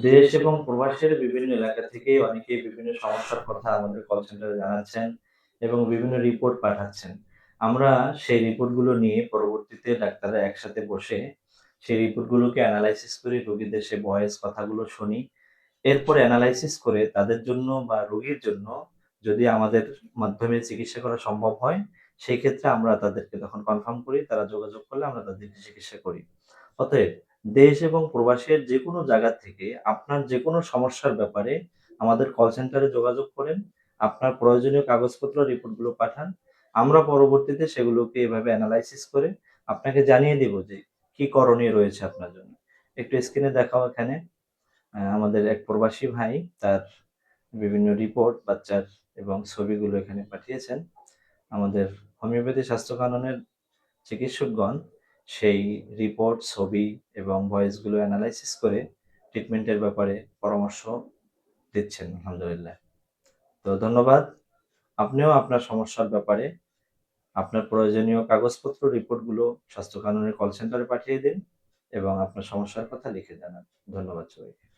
দেশ এবং প্রবাসের বিভিন্ন এলাকা থেকে অনেকেই বিভিন্ন সমস্যার কথা আমাদের কল সেন্টারে জানাচ্ছেন এবং বিভিন্ন রিপোর্ট পাঠাচ্ছেন। আমরা সেই রিপোর্টগুলো নিয়ে পরবর্তীতে ডাক্তাররা একসাথে বসে সেই রিপোর্টগুলোকে এনালাইসিস করে রোগীদের সেই ভয়েস কথাগুলো শুনি। এরপরে এনালাইসিস করে তাদের জন্য বা রোগীর জন্য যদি আমাদের মাধ্যমে চিকিৎসা করা সম্ভব হয়, সেই ক্ষেত্রে আমরা তাদেরকে তখন কনফার্ম করি। তারা যোগাযোগ করলে আমরা তাদেরকে চিকিৎসা করি। অতএব দেশ এবং প্রবাসের যেকোনো জায়গা থেকে আপনার যেকোনো সমস্যার ব্যাপারে আমাদের কল সেন্টারে যোগাযোগ করেন। আপনার প্রয়োজনীয় কাগজপত্র রিপোর্টগুলো পাঠান। আমরা পরবর্তীতে সেগুলোকে এভাবে এনালাইসিস করে আপনাকে জানিয়ে দিব যে কি করণীয় রয়েছে আপনার জন্য। একটু স্ক্রিনে দেখাও এখানে আমাদের এক প্রবাসী ভাই তার বিভিন্ন রিপোর্ট বাচ্চার এবং ছবিগুলো এখানে পাঠিয়েছেন। আমাদের হোমিওপ্যাথি স্বাস্থ্য কাননের চিকিৎসকগণ সেই রিপোর্ট, ছবি এবং ভয়েসগুলো এনালাইসিস করে ট্রিটমেন্টের ব্যাপারে পরামর্শ দিচ্ছেন আলহামদুলিল্লাহ। তো ধন্যবাদ। আপনিও আপনার সমস্যার ব্যাপারে আপনার প্রয়োজনীয় কাগজপত্র, রিপোর্টগুলো স্বাস্থ্য কাননের কল সেন্টারে পাঠিয়ে দিন এবং আপনার সমস্যার কথা লিখে জানান। ধন্যবাদ সবাইকে।